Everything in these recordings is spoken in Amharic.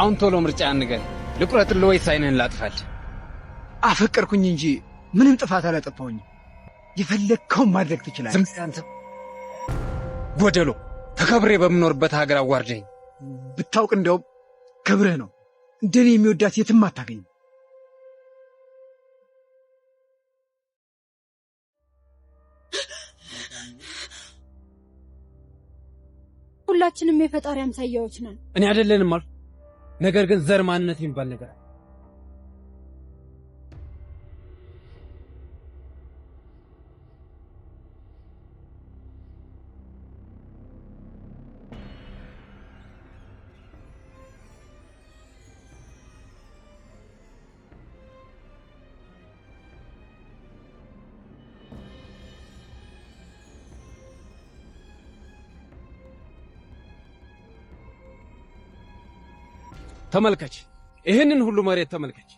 አሁን ቶሎ ምርጫ አንገን ልቁረጥልህ ወይስ አይነን ላጥፋል? አፈቀርኩኝ እንጂ ምንም ጥፋት አላጠፋሁኝ። የፈለግከውን ማድረግ ትችላለህ። ዝም ብለህ አንተ ጎደሎ ተከብሬ በምኖርበት ሀገር አዋርደኝ። ብታውቅ እንደውም ክብርህ ነው። እንደኔ የሚወዳት የትም አታገኝም። ሁላችንም የፈጣሪ አምሳያዎች ነን። እኔ አይደለንም አልኩ። ነገር ግን ዘር ማንነት የሚባል ነገር ተመልከች። ይህንን ሁሉ መሬት ተመልከች።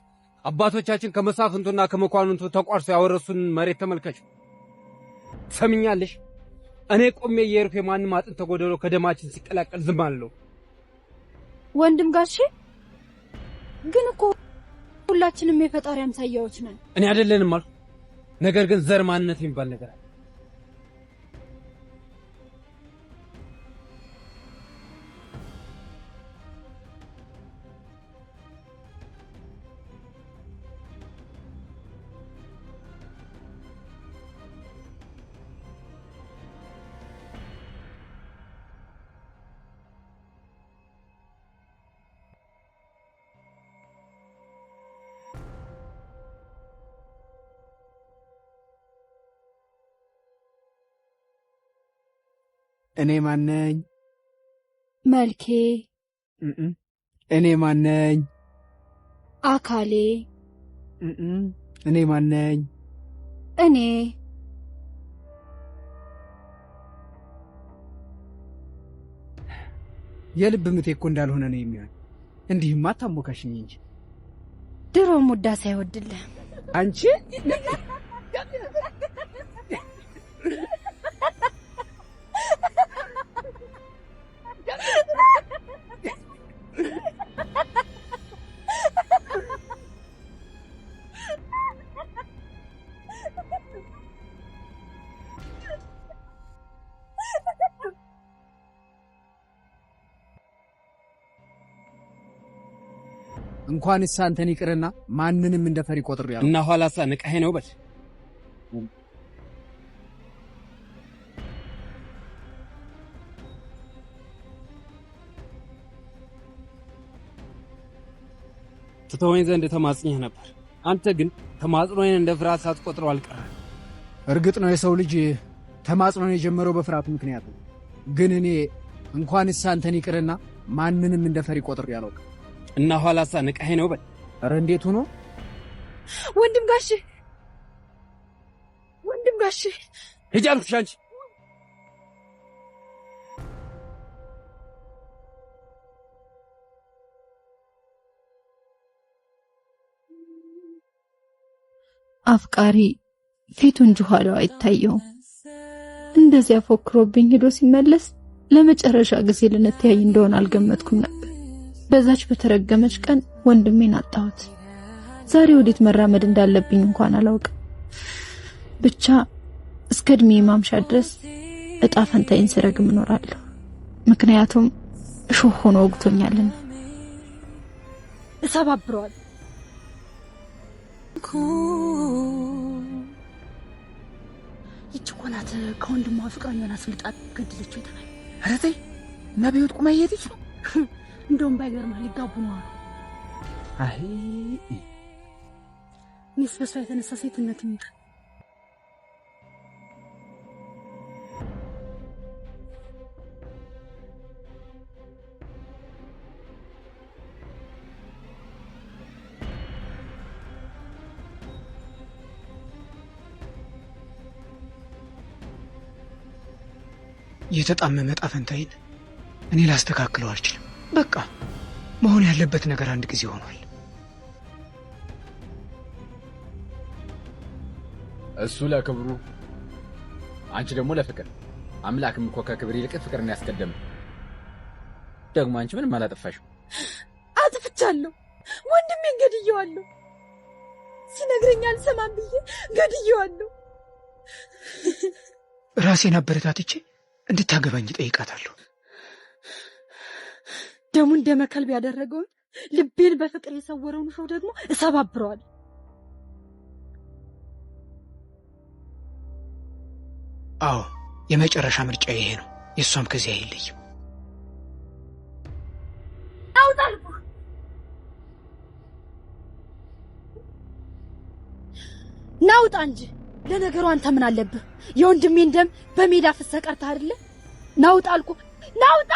አባቶቻችን ከመሳፍንቱና ከመኳንንቱ ተቋርሰው ያወረሱን መሬት ተመልከች። ሰምኛለሽ? እኔ ቆሜ የርፌ ማንም አጥንት ተጎደሎ ከደማችን ሲቀላቀል ዝም አለው። ወንድም ጋሼ ግን እኮ ሁላችንም የፈጣሪ አምሳያዎች ነን። እኔ አይደለንም አልኩ። ነገር ግን ዘር ማንነት የሚባል ነገር አለ። እኔ ማነኝ? መልኬ። እኔ ማነኝ? አካሌ። እኔ ማነኝ? እኔ የልብ ምቴ እኮ እንዳልሆነ ነው የሚሆን። እንዲህማ አታሞካሽኝ እንጂ ድሮም ውዳሴ አይወድልህ አንቺ። እንኳንስ አንተን ይቅርና ማንንም እንደፈሪ ቆጥሬያለሁ። እና ኋላሳ ንቀሄ ነው በል። ትተወኝ ዘንድ ተማጽኘህ ነበር። አንተ ግን ተማጽኖዬን እንደ ፍርሃት ሳትቆጥረው አልቀረም። እርግጥ ነው የሰው ልጅ ተማጽኖን የጀመረው በፍርሃቱ ምክንያት ነው። ግን እኔ እንኳንስ አንተን ይቅርና ማንንም እንደፈሪ ቆጥሬያለሁ። እና ኋላሳ ንቀሄ ነው በል። ኧረ እንዴት ሆኖ ወንድም ጋሼ ሂጂ አልኩሽ አንቺ። አፍቃሪ ፊቱ እንጂ ኋላው አይታየውም። እንደዚያ ፎክሮብኝ ሄዶ ሲመለስ ለመጨረሻ ጊዜ ልንተያይ እንደሆነ አልገመትኩም ነበር። በዛች በተረገመች ቀን ወንድሜን አጣሁት። ዛሬ ወዴት መራመድ እንዳለብኝ እንኳን አላውቅም። ብቻ እስከ እድሜ ማምሻ ድረስ እጣ ፈንታዬን ስረግም እኖራለሁ። ምክንያቱም እሾህ ሆኖ ወግቶኛልና እሰባብረዋል። ይቺ እኮ ናት ከወንድሟ ፍቅረኛዋን አስልጣት ገድለችው የተባለ። ኧረ ተይ እና በሕይወት ቁማ እየሄደች ነው። እንደውም ባይገርምህ ሊጋቡ ነው አሉ። አይ እኔስ በሷ የተነሳ ሴትነት ይምጣ። የተጣመመ ዕጣ ፈንታዬን እኔ ላስተካክለው አልችልም። በቃ መሆን ያለበት ነገር አንድ ጊዜ ሆኗል። እሱ ለክብሩ፣ አንቺ ደግሞ ለፍቅር። አምላክም እኮ ከክብር ይልቅ ፍቅርን ያስቀደመ። ደግሞ አንቺ ምንም አላጠፋሽም። አጥፍቻለሁ። ወንድሜን ገድዬዋለሁ። ሲነግረኝ አልሰማም ብዬ ገድዬዋለሁ። ራሴን አበረታትቼ እንድታገባኝ ጠይቃታለሁ። ደሙን ደመ ከልብ ያደረገውን ልቤን በፍቅር የሰወረውን ሰው ደግሞ እሰባብረዋል። አዎ የመጨረሻ ምርጫ ይሄ ነው። የእሷም ከዚህ አይለይም። አውጣልኩ ናውጣ እንጂ። ለነገሩ አንተ ምን አለብህ? የወንድሜን ደም በሜዳ ፍሰህ ቀርተህ አይደለ? ናውጣ አልኩ፣ ናውጣ።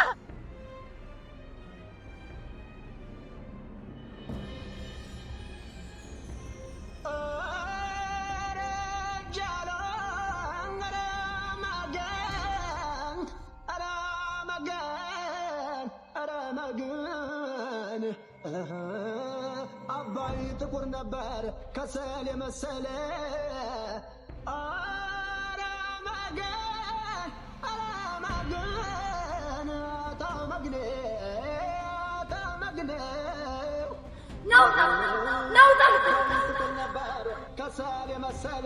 አባይ ጥቁር ነበር ከሰል የመሰለ ከሰል የመሰለ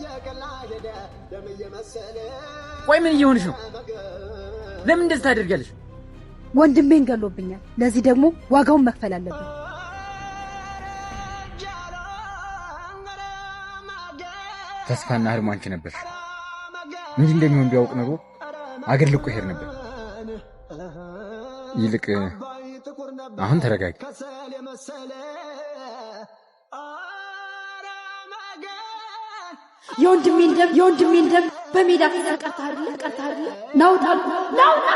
የቀላ ሄደ ደም እየመሰለ። ቆይ ምን እየሆንሽ ነው? ለምን እንደዚህ ታደርጊያለሽ? ወንድሜን ገሎብኛል። ለዚህ ደግሞ ዋጋውን መክፈል አለብን። ተስፋና ህልሙ አንቺ ነበር። ምን እንደሚሆን ቢያውቅ ኖሮ አገር ልቆ ይሄድ ነበር። ይልቅ አሁን ተረጋጊ። የወንድሜን ደም በሜዳ ፍሰህ ቀርተህ አይደለ? ናውጣ ናውጣ